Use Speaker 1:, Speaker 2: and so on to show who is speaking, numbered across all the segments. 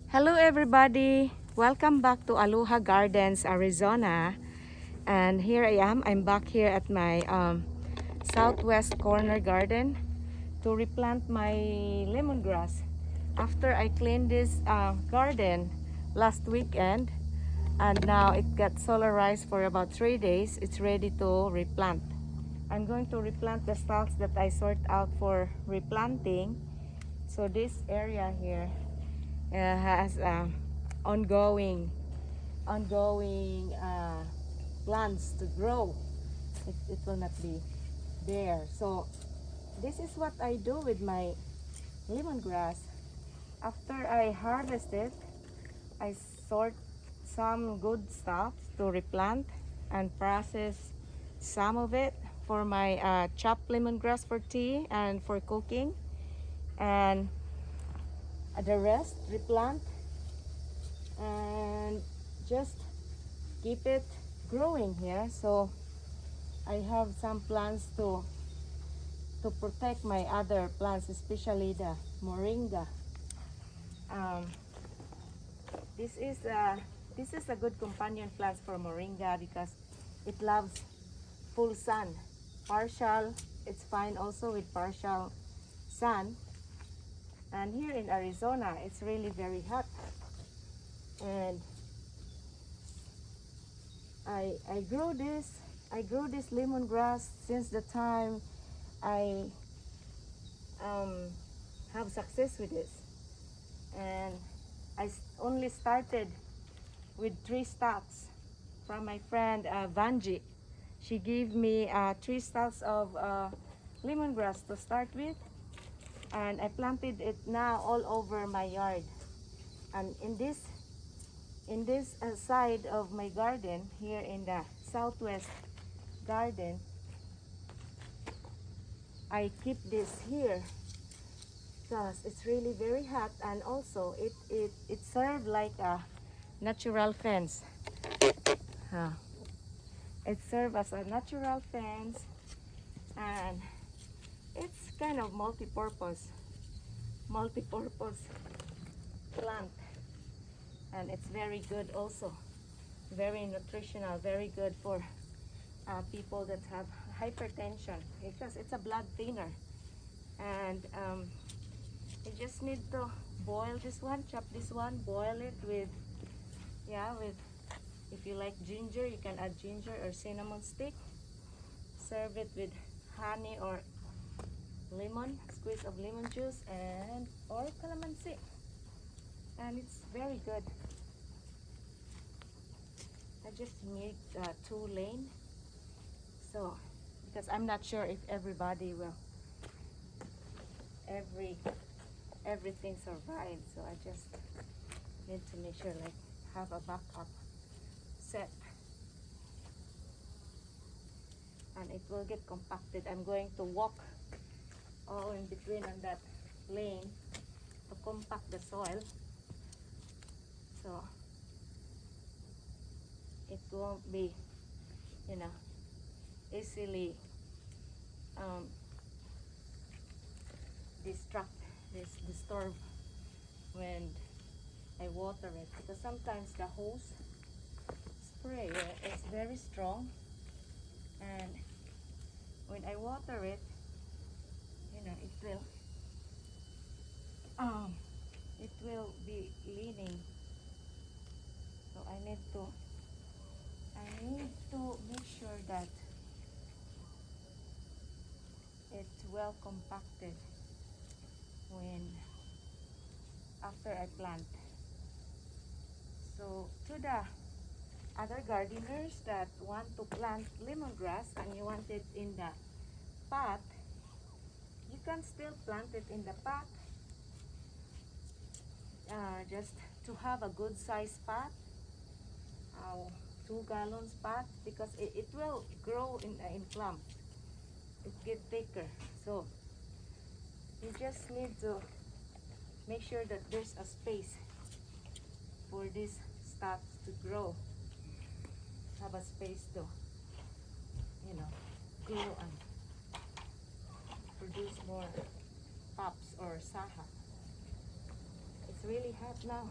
Speaker 1: Hello everybody! Welcome back to Aloha Gardens, Arizona. And here I am. I'm back here at my southwest corner garden to replant my lemongrass. After I cleaned this garden last weekend, and now it got solarized for about 3 days, it's ready to replant. I'm going to replant the stalks that I sort out for replanting. So this area here has ongoing ongoing plants to grow. It will not be there. So this is what I do with my lemongrass. After I harvest it, I sort some good stuff to replant and process some of it for my chopped lemongrass for tea and for cooking, and the rest replant and just keep it growing here. So I have some plants to protect my other plants, especially the moringa. um, this is a good companion plant for moringa because it loves full sun. Partial, it's fine also with partial sun. And here in Arizona, it's really very hot, and I grew this lemongrass since the time I um, have success with this. And only started with 3 stocks from my friend Vanji. She gave me 3 stocks of lemongrass to start with, and I planted it now all over my yard. And in this side of my garden, here in the southwest garden, I keep this here because it's really very hot, and also it served like a natural fence. Huh. It served as a natural fence, and it's kind of multi-purpose plant, and it's very good also, very nutritional, very good for people that have hypertension because it's a blood thinner. And you just need to boil this one, chop this one, boil it with, yeah, with, if you like ginger, you can add ginger or cinnamon stick. Serve it with honey or lemon, squeeze of lemon juice, and or calamansi, and it's very good. I just made 2 lane, so because I'm not sure if everybody will every everything survive, so I just need to make sure, like, have a backup set, and it will get compacted. I'm going to walk all in between on that lane to compact the soil, so it won't be, you know, easily um, disturb when I water it, because sometimes the hose spray is very strong, and when I water it, you know, um it will be leaning. So I need to make sure that it's well compacted when after I plant. So to the other gardeners that want to plant lemongrass and you want it in the pot, you can still plant it in the pot, just to have a good size pot, uh, 2 gallons pot, because it will grow in clumps. It get thicker, so you just need to make sure that there's a space for these stuff to grow, have a space to, you know, grow and produce more pops or saha. It's really hot now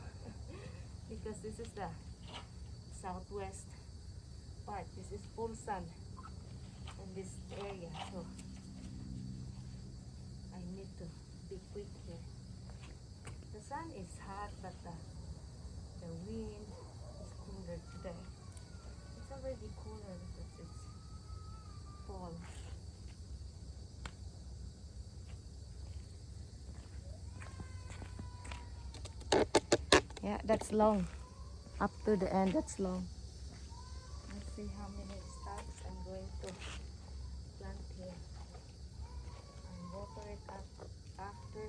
Speaker 1: because this is the southwest part. This is full sun in this area, so I need to be quick here. The sun is hot, but the wind is cooler today. It's already cooler because it's fall. Yeah, that's long. Up to the end, that's long. Let's see how many stocks I'm going to plant here. And water it up after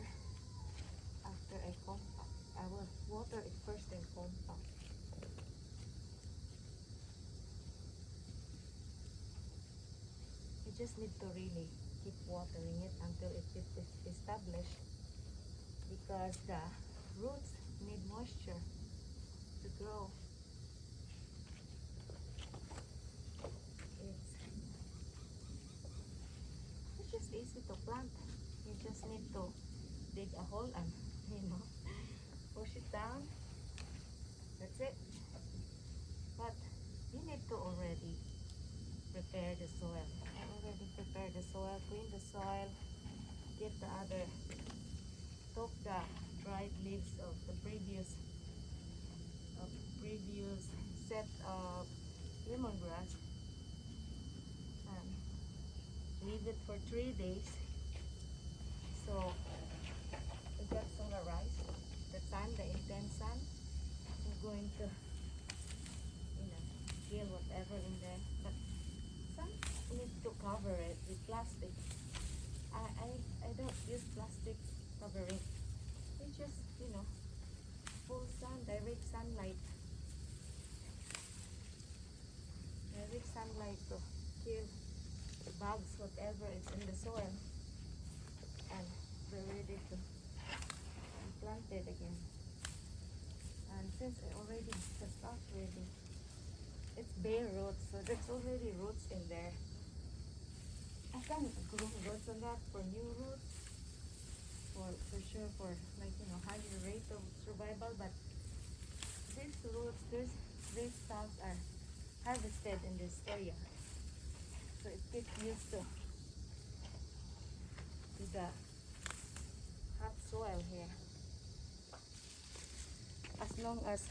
Speaker 1: I compact. I will water it first and compact. You just need to really keep watering it until it is established, because the roots need moisture to grow. It's just easy to plant. You just need to dig a hole and push it down. That's it. But you need to already prepare the soil. I already prepared the soil, clean the soil, get the other, took the dried leaves of the previous set of lemongrass and leave it for 3 days so it gets solarized. The sun, the intense sun, is going to kill whatever in there. But some need to cover it with plastic. I don't use plastic covering. It's just full sun, direct sunlight to kill the bugs, whatever is in the soil, and we're ready to plant it again. And since I already the stock ready, it's bare roots, so there's already roots in there. I can grow roots on that for new roots, for sure, for higher rate of survival. But these roots, these stalks are harvested in this area, so it gets used to the hot soil here. As long as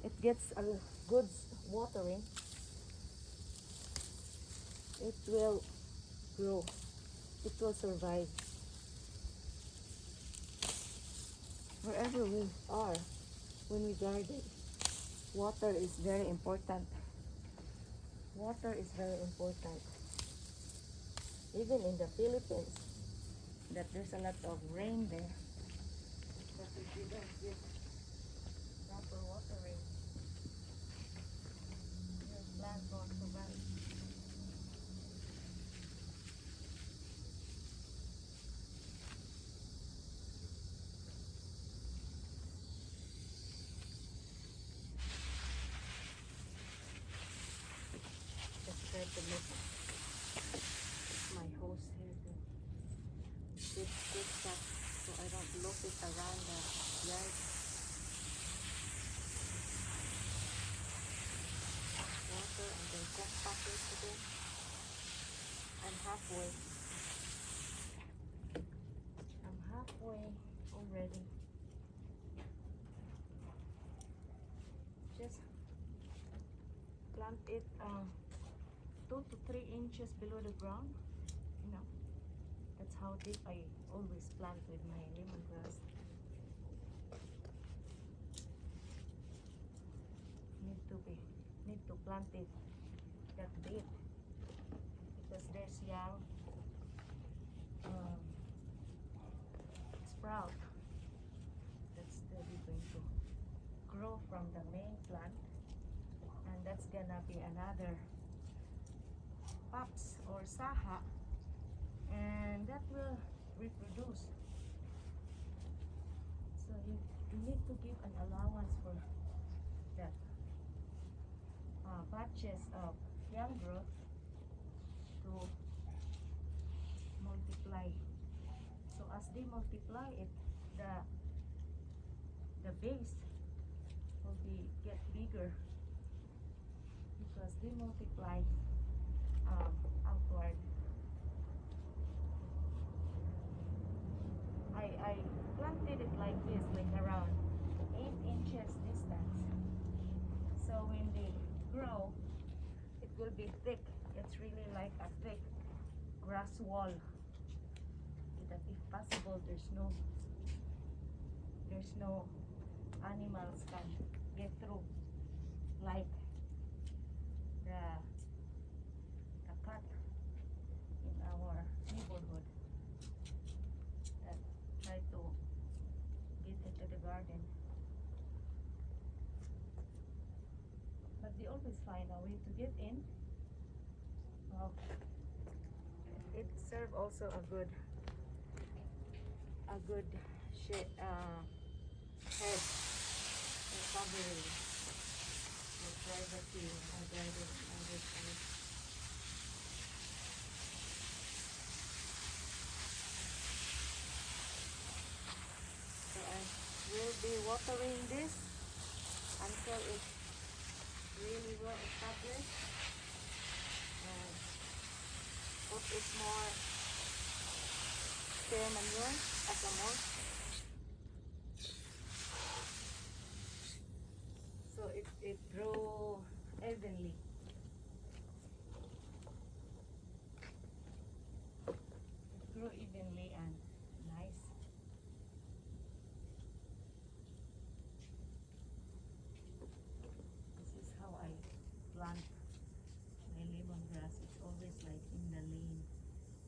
Speaker 1: it gets a good watering, it will grow, it will survive. Wherever we are, when we garden, water is very important. Water is very important. Even in the Philippines, that there's a lot of rain there, but if you don't give proper watering, your plant won't survive. Just try to make my hose here to good stuff so I don't loop it around the yard. Water and then compact it again. I'm halfway already. Just plant it 2 to 3 inches below the ground. That's how deep I always plant with my lemongrass. Need to plant it that deep, because there's young sprout that's steady going to grow from the main plant, and that's gonna be another pups or saha, and that will reproduce. So you need to give an allowance for that batches of young growth to multiply. So as they multiply, the base will get bigger because they multiply outward. I planted it like this, like around 8 inches distance. So when they grow, it will be thick. It's really like a thick grass wall. That if possible, there's no animals can get through, like the cat in our neighborhood that try to get into the garden, but they always find a way to get in. Well, it serves also a good head and covering the privacy and garden and this kind. So I will be watering this until it's really well established, and put it more spare manure as a mulch, so it grow evenly. It grow evenly and nice. This is how I plant my lemongrass. It's always like in the lane,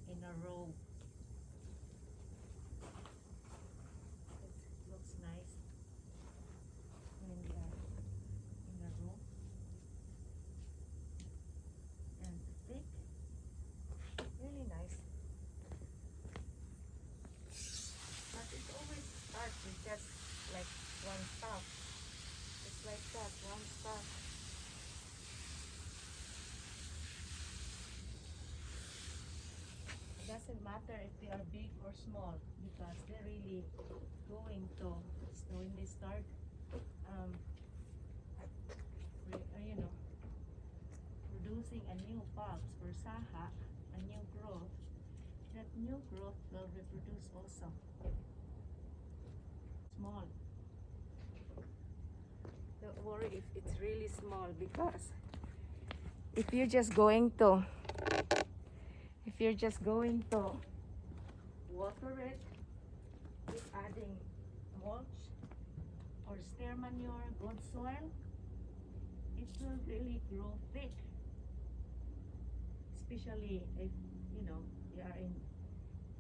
Speaker 1: in a row. It looks nice when they are in a row and thick, really nice. But it always starts with just like one stalk. It's like that, one stalk. It doesn't matter if they are big or small because they're really going to, so when they start you know, producing a new bulbs or saha, a new growth, that new growth will reproduce also. Small. Don't worry if it's really small, because if you're just going to water it, keep adding mulch or stare manure, good soil, it will really grow thick. Especially if you know you are in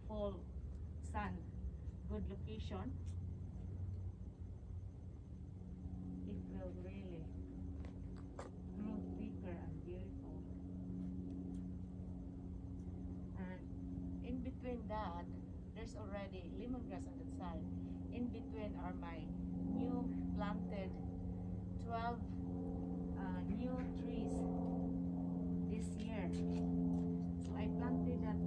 Speaker 1: full sun, good location, it will really grow thicker and beautiful. And in between that, there's already lemongrass on the side. In between are my new planted 12 new trees this year. So I planted that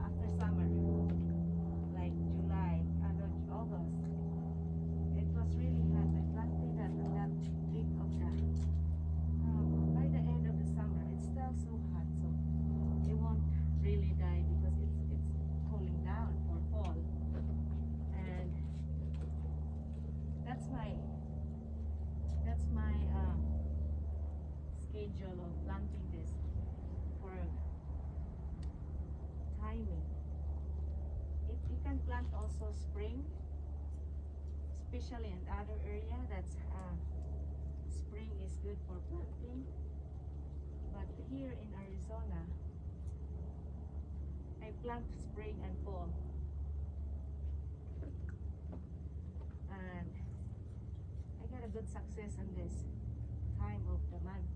Speaker 1: after summer, like July and August. It was really hot. I planted that at that peak of the by the end of the summer. It's still so hot, so it won't really die because it's cooling down for fall. And that's my schedule of planting this for timing. If you can plant also spring, especially in other area, that's spring is good for planting. But here in Arizona, I plant spring and fall, and I got a good success in this time of the month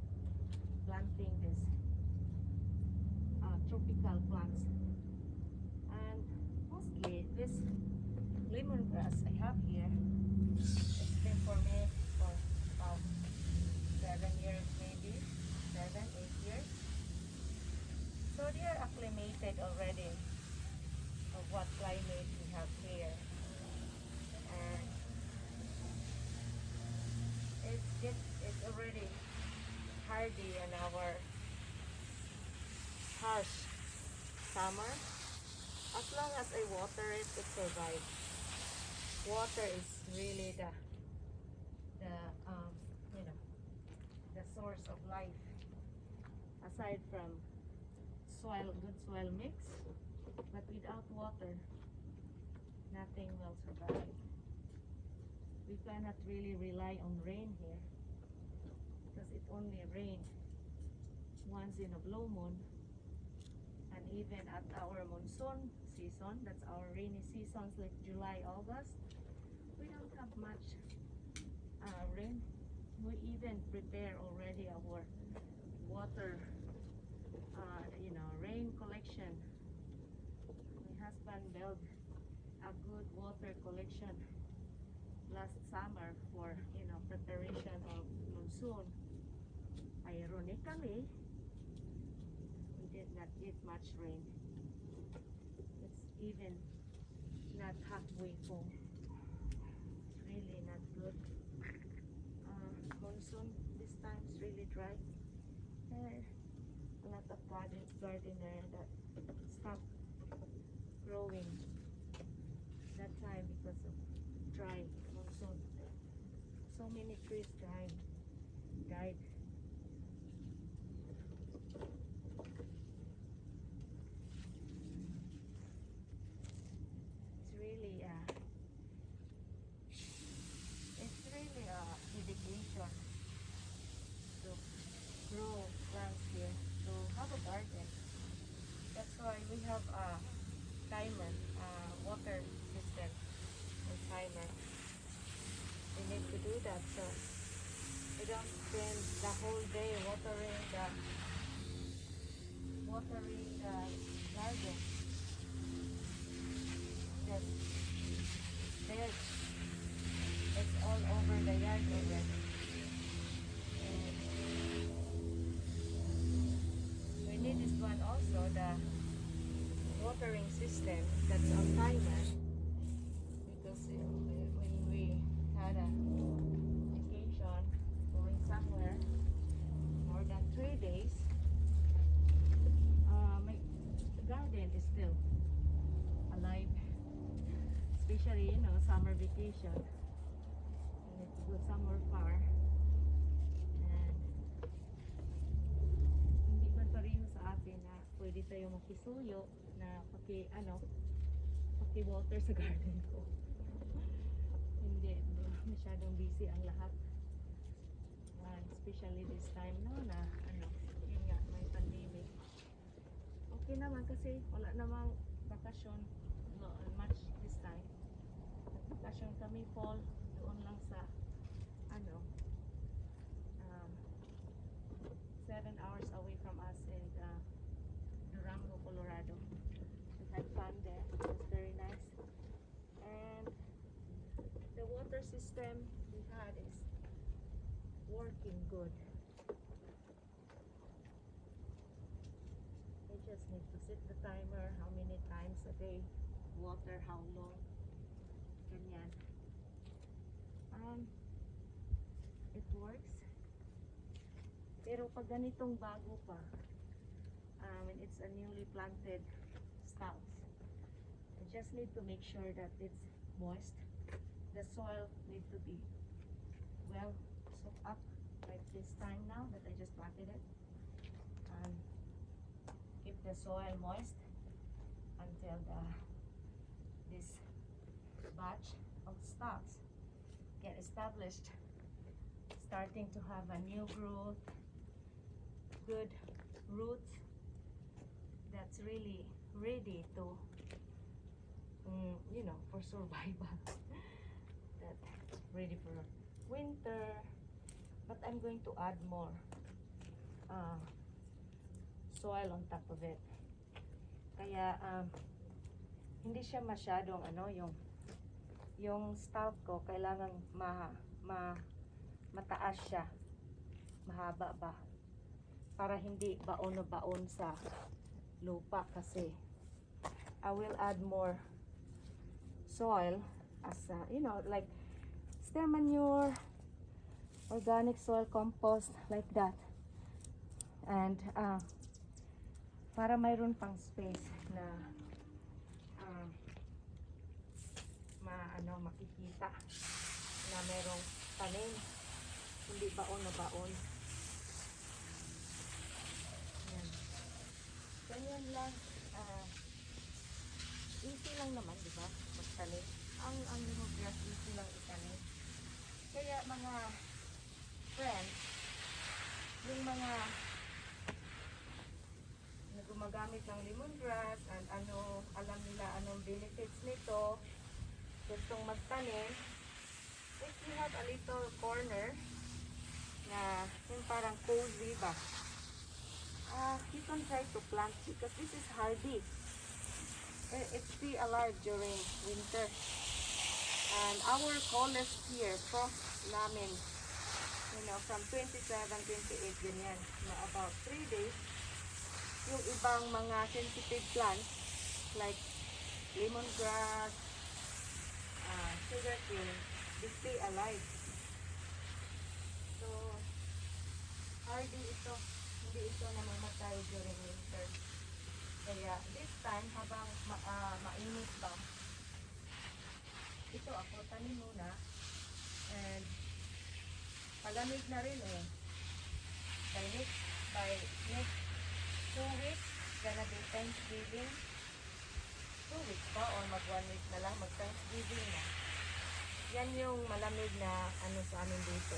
Speaker 1: planting this tropical plants. And mostly this lemongrass I have here, it's been for me for about 7 years, maybe 7-8 years. So they are acclimated already of what climate we have here. And it's already hardy in our harsh summer. As long as I water it, it survives. Water is really the you know, the source of life. Aside from soil, good soil mix, but without water, nothing will survive. We cannot really rely on rain here because it only rains once in a blue moon, and even at our monsoon season, that's our rainy seasons like July, August, we don't have much rain. We even prepare already our water, rain collection. My husband built a good water collection last summer for preparation of monsoon. Ironically, we did not get much rain. It's even not halfway full. It's really not good. Monsoon this time is really dry. A lot of gardener that stopped growing that time because of dry monsoon. So many trees died. It's really a dedication to grow plants here, to have a garden. That's why we have a timer, water system and timer. We need to do that so we don't spend the whole day watering the garden. Just there, it's all over the yard already. And we need this one also, the watering system that's on timer, because when we had a vacation going somewhere more than 3 days, my garden is still alive, especially summer vacation. We need to go somewhere far, and hindi man pareho sa atin na pwede tayo makisuyo na paki-water sa garden ko. Hindi, masyadong busy ang lahat. And especially this time na yun nga, may pandemic. Okay naman kasi wala namang bakasyon much this time. Bakasyon kami fall doon lang sa 7 hours away from us in Durango, Colorado. We had fun there. It was very nice. And the water system we had is working good. We just need to set the timer, how many times a day, water, how long, ganyan. It works. Pero pag ganitong bago pa, when it's a newly planted stocks, I just need to make sure that it's moist. The soil needs to be well soaked up like this time now that I just planted it. Keep the soil moist until this batch of stocks get established, starting to have a new growth, good roots that's really ready to for survival. That's ready for winter, but I'm going to add more soil on top of it. Kaya hindi siya masyadong yung stalk ko kailangan mataas siya, mahaba ba, para hindi baon na baon sa lupa. Kasi I will add more soil as like steer manure, organic soil compost like that. And para mayroon pang space na uh, makikita na mayroong tanim, hindi baon na baon. Yan. Ganyan lang. Easy lang naman, di ba? Magtanim. Ang lemongrass easy lang itanim. Kaya mga friends, yung mga na gumagamit ng lemongrass and alam nila anong benefits nito, gustong magtanim, if you have a little corner na yung parang cozy ba, you can try to plant because this is hardy. It stay alive during winter. And our coldest here, frost namin, from 27, 28, ganyan, na about 3 days. Yung ibang mga sensitive plants, like lemongrass, sugarcane, they stay alive. So, hardy ito. Hindi ito namamatay during winter. Kaya, this time, habang mainit pa, ito ako, tanim muna. And, palamig na rin eh. By next 2 weeks, gonna be Thanksgiving. 2 weeks pa or mag 1 week na lang, mag Thanksgiving na. Yan yung malamig na sa amin dito.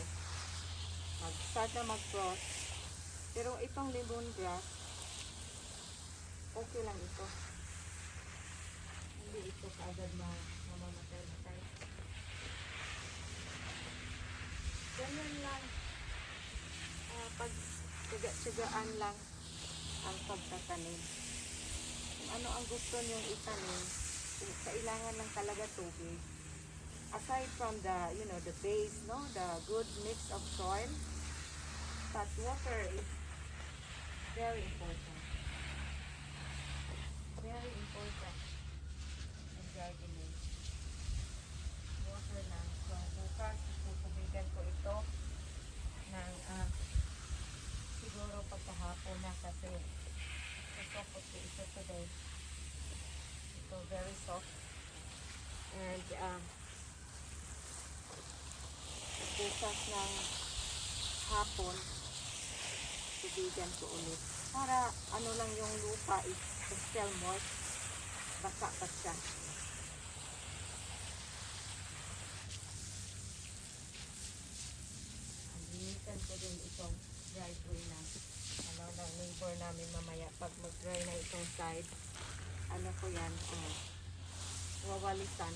Speaker 1: Mag-start na mag-frost. Pero itong lemongrass, okay lang ito. Hindi ito kaagad mamamatay-matay. Ganyan lang. Pag-tsagaan lang ang pagtatanim. Kung ano ang gusto niyong itanim, kailangan lang talaga tubig. Aside from the base, the good mix of soil, but water is very important. Very important in gardening. Water lang. So, bukas, tutubigan ko ito ng siguro pagkahapon na kasi nasokot ko ito today. Ito very soft. And bukas ng hapon, tubigan ko ulit. Para lang yung lupa is still moist. Basa pa siya. Linisan ko din itong driveway na ng neighbor namin mamaya pag mag-dry na itong side. Ko yan, wawalisan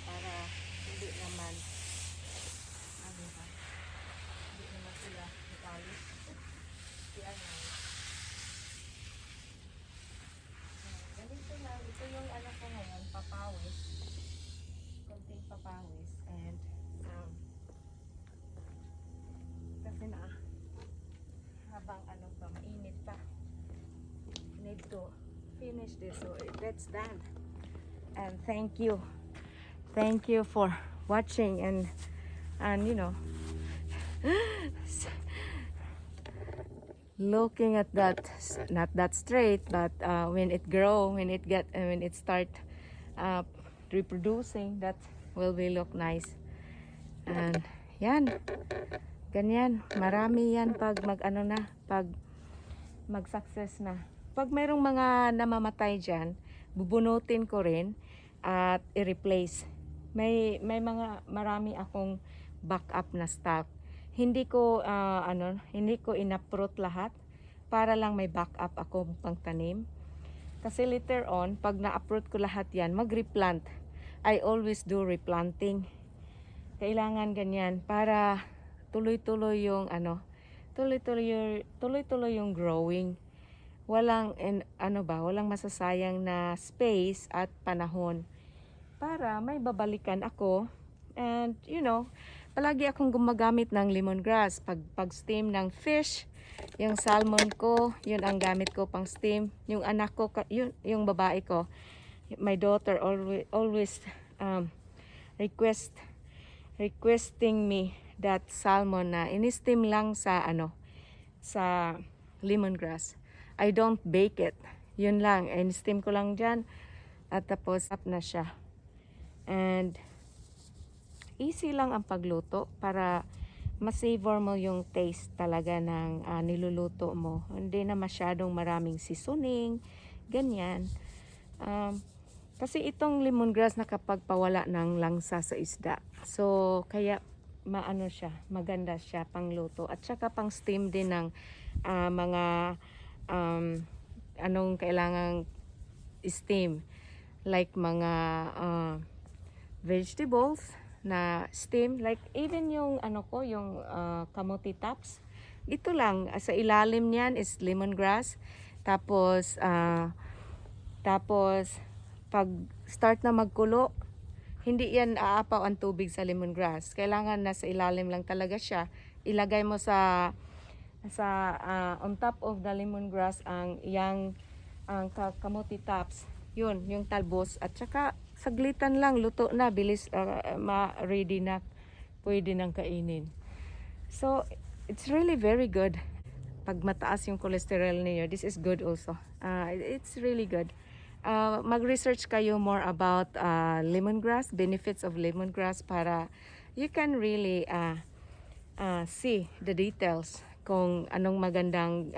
Speaker 1: para hindi naman sila nakalis. Ganito lang, ito yung ko ngayon, papawis. Konting papawis and kasi habang pa, mainit pa. Need to finish this, so that's done. And thank you for watching and looking at that, not that straight, but when it start reproducing, that will be look nice. And yan, ganyan, marami yan pag pag mag-success na. Pag mayroong mga namamatay dyan, bubunutin ko rin at i-replace. May marami akong backup na stock. Hindi ko inaprot lahat para lang may backup akong pangtanim. Kasi later on, pag na-uproot ko lahat yan, mag-replant. I always do replanting. Kailangan ganyan para tuloy-tuloy yung tuloy-tuloy yung growing. Walang walang masasayang na space at panahon para may babalikan ako. And palagi akong gumagamit ng lemongrass pag steam ng fish. Yung salmon ko, yun ang gamit ko pang steam. Yung anak ko, yung babae ko, my daughter always requesting me that salmon na in-steam lang sa sa lemongrass. I don't bake it. Yun lang, in-steam ko lang dyan. At tapos up na siya. And easy lang ang pagluto para ma-savor mo yung taste talaga ng niluluto mo. Hindi na masyadong maraming seasoning, ganyan. Kasi itong lemongrass nakapagpawala ng langsa sa isda. So, kaya maano siya, maganda siya pangluto. At saka pang steam din ng mga anong kailangang steam. Like mga vegetables na steam. Like even yung yung kamote tops. Ito lang, sa ilalim niyan is lemongrass. Tapos, pag start na magkulo, hindi yan aapaw ang tubig sa lemongrass. Kailangan nasa ilalim lang talaga siya. Ilagay mo sa on top of the lemongrass ang kamote tops. Yun, yung talbos. At saka saglitan lang, luto na, bilis, ready na, pwede nang kainin. So, it's really very good. Pag mataas yung cholesterol niyo, this is good also. It's really good. Mag-research kayo more about lemongrass, benefits of lemongrass para you can really see the details kung anong magandang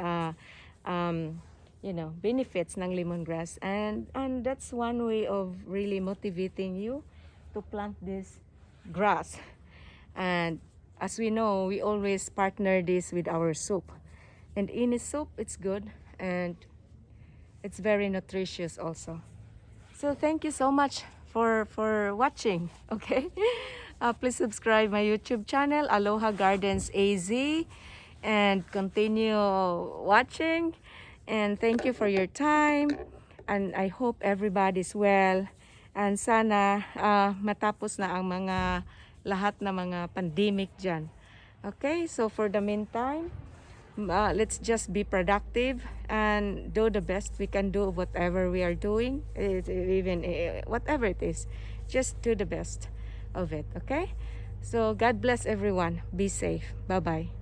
Speaker 1: benefits ng lemongrass, and that's one way of really motivating you to plant this grass. And as we know, we always partner this with our soup, and in a soup it's good and it's very nutritious also. So thank you so much for watching. Okay, please subscribe my YouTube channel, Aloha Gardens AZ, and continue watching. And thank you for your time. And I hope everybody's well. And sana matapos na ang mga lahat na mga pandemic dyan. Okay, so for the meantime, let's just be productive and do the best we can do whatever we are doing, even whatever it is. Just do the best of it, okay? So God bless everyone. Be safe. Bye-bye.